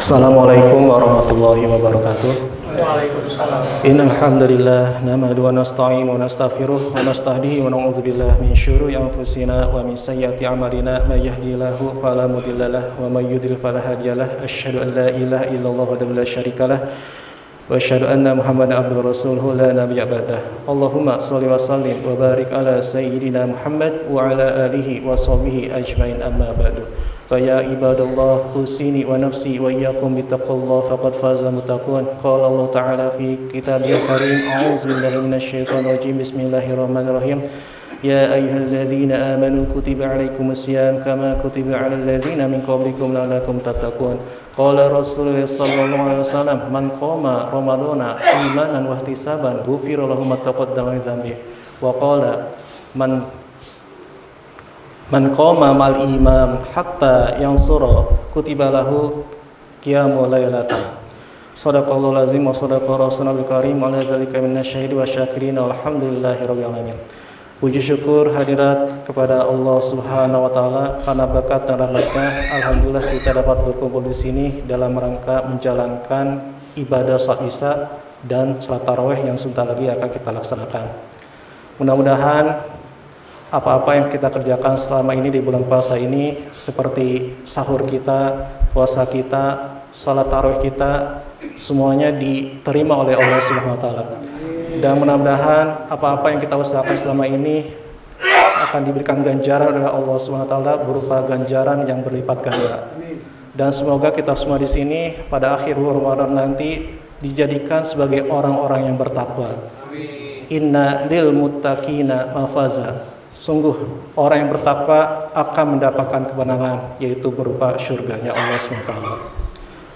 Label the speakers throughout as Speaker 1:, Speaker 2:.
Speaker 1: Assalamualaikum warahmatullahi wabarakatuh.
Speaker 2: Waalaikumsalam.
Speaker 1: Innal hamdalillah nahmaduhu wa nasta'inu wa nastaghfiruh wa nastahdihi wa na'udzu billahi min syururi anfusina wa min sayyiati a'malina may yahdihillahu fala mudhillalah wa may yudhlil fala hadiyalah. Asyhadu an la ilaha illallah wahdahu la syarikalah wa asyhadu anna Muhammadan abduhu rasuluhu la nabiyya ba'dah. Allahumma shalli wa sallim wa barik ala sayyidina Muhammad wa ala alihi wa sahbihi ajmain, amma ba'du. Faya ibadallah husini wa nafsi wa iyyakum bittaqullah faqad faza muttaqun. Qala Allah Ta'ala fi kitabihil karim, a'udzu billahi minasyaitonir rajim. Bismillahirrahmanirrahim. Ya ayyuhalladzina amanu kutiba 'alaikumus syiyam kama kutiba 'alal ladzina min qablikum la'allakum tattaqun. Qala Rasulullah sallallahu alaihi wasallam, man qama ramadhana imanan wa ihtisaban ghufira lahu ma taqaddama min dhanbihi. Wa qala man qama mal imam hatta yansura kutiba lahu qiyamul lailatan. Shadaqallahul azim wa shadaqa rasulul karim wa ala dzalika minasyahidin wa syakirin walhamdulillahirabbil alamin. Puji syukur hadirat kepada Allah Subhanahu wa taala, karena berkat dan rahmatnya alhamdulillah kita dapat berkumpul di sini dalam rangka menjalankan ibadah salat Isya dan salat tarawih yang sebentar lagi akan kita laksanakan. Mudah-mudahan apa-apa yang kita kerjakan selama ini di bulan puasa ini, seperti sahur kita, puasa kita, salat tarawih kita, semuanya diterima oleh Allah Subhanahu wa taala. Dan mudah-mudahan apa-apa yang kita usahakan selama ini akan diberikan ganjaran oleh Allah Subhanahu wa taala berupa ganjaran yang berlipat ganda. Dan semoga kita semua di sini pada akhir Ramadan nanti dijadikan sebagai orang-orang yang bertakwa. Inna lil muttaqina mafaza. Sungguh orang yang bertakwa akan mendapatkan kemenangan, yaitu berupa surganya Allah SWT.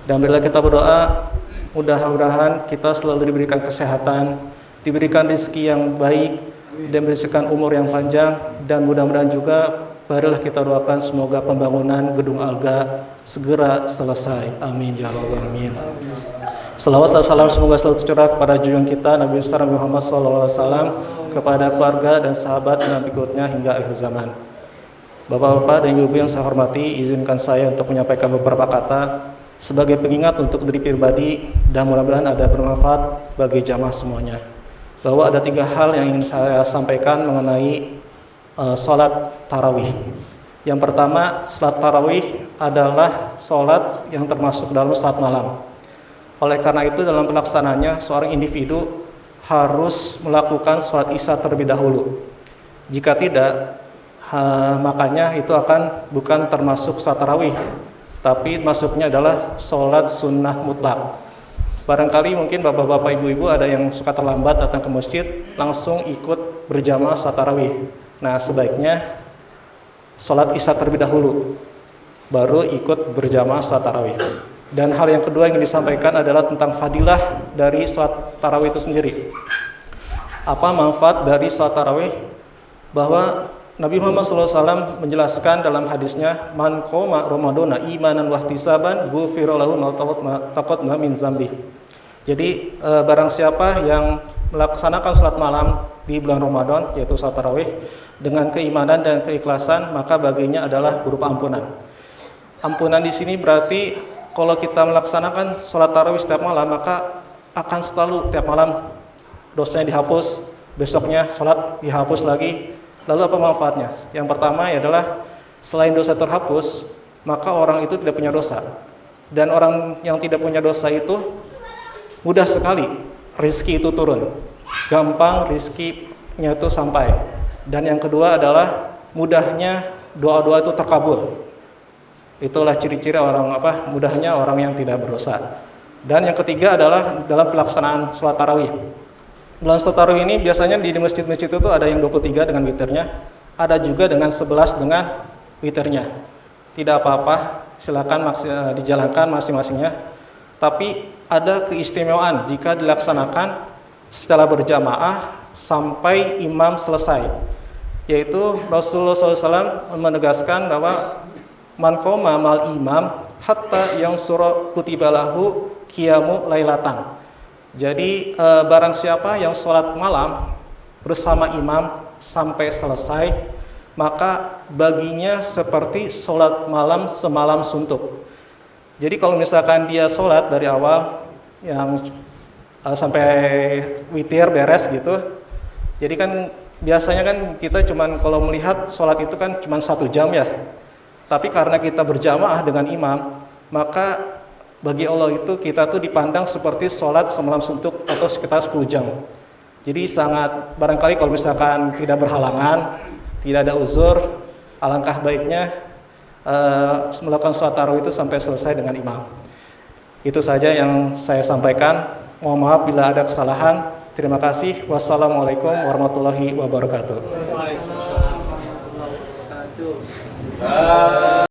Speaker 1: Dan bila kita berdoa, mudah-mudahan kita selalu diberikan kesehatan, diberikan rezeki yang baik, dan diberikan umur yang panjang. Dan mudah-mudahan juga marilah kita doakan semoga pembangunan gedung Alga segera selesai. Amin ya rabbal alamin. Salawat dan salam semoga selalu tercurah kepada junjungan kita Nabi besar Muhammad SAW, kepada keluarga dan sahabat dan pengikutnya hingga akhir zaman. Bapak-bapak dan ibu-ibu yang saya hormati, izinkan saya untuk menyampaikan beberapa kata sebagai pengingat untuk diri pribadi dan mudah-mudahan ada bermanfaat bagi jamaah semuanya. Bahwa ada 3 hal yang ingin saya sampaikan mengenai sholat tarawih. Yang pertama, sholat tarawih adalah sholat yang termasuk dalam sholat malam. Oleh karena itu dalam pelaksanaannya seorang individu harus melakukan sholat Isya terlebih dahulu. Jika tidak, makanya itu akan bukan termasuk sholat tarawih, tapi masuknya adalah sholat sunnah mutlak. Barangkali mungkin bapak-bapak, ibu-ibu ada yang suka terlambat datang ke masjid, langsung ikut berjamaah sholat tarawih. Nah, sebaiknya sholat Isya terlebih dahulu, baru ikut berjamaah sholat tarawih. Dan hal yang kedua yang disampaikan adalah tentang fadilah dari sholat tarawih itu sendiri. Apa manfaat dari sholat tarawih? Bahwa Nabi Muhammad SAW menjelaskan dalam hadisnya, man qoma ramadhana imanan wa ihtisaban ghufira lahu ma taqaddama min dzambi. Jadi barang siapa yang melaksanakan sholat malam di bulan Ramadan, yaitu sholat tarawih, dengan keimanan dan keikhlasan, maka baginya adalah berupa ampunan. Ampunan di sini berarti kalau kita melaksanakan sholat tarawih setiap malam, maka akan selalu tiap malam dosanya dihapus, besoknya sholat dihapus lagi. Lalu apa manfaatnya? Yang pertama adalah selain dosa terhapus, maka orang itu tidak punya dosa. Dan orang yang tidak punya dosa itu mudah sekali rezeki itu turun, gampang rezekinya itu sampai. Dan yang kedua adalah mudahnya doa-doa itu terkabul. Itulah ciri-ciri mudahnya orang yang tidak berdosa. Dan yang ketiga adalah dalam pelaksanaan sholat tarawih. Dalam sholat tarawih ini biasanya di masjid-masjid itu ada yang 23 dengan witirnya, ada juga dengan 11 dengan witirnya. Tidak apa-apa, silakan dijalankan masing-masingnya. Tapi ada keistimewaan jika dilaksanakan secara berjamaah sampai imam selesai. Yaitu Rasulullah SAW menegaskan bahwa man qoma mal imam hatta yang surah kutiba lahu qiyamu lailatan. Jadi barang siapa yang sholat malam bersama imam sampai selesai, maka baginya seperti sholat malam semalam suntuk. Jadi kalau misalkan dia sholat dari awal yang sampai witir beres gitu, jadi kan biasanya kan kita cuman kalau melihat sholat itu kan cuman 1 jam ya. Tapi karena kita berjamaah dengan imam, maka bagi Allah itu kita tuh dipandang seperti sholat semalam suntuk atau sekitar 10 jam. Jadi sangat, barangkali kalau misalkan tidak berhalangan, tidak ada uzur, alangkah baiknya melakukan sholat tarawih itu sampai selesai dengan imam. Itu saja yang saya sampaikan. Mohon maaf bila ada kesalahan. Terima kasih. Wassalamualaikum warahmatullahi wabarakatuh.
Speaker 2: Waalaikumsalam warahmatullahi wabarakatuh.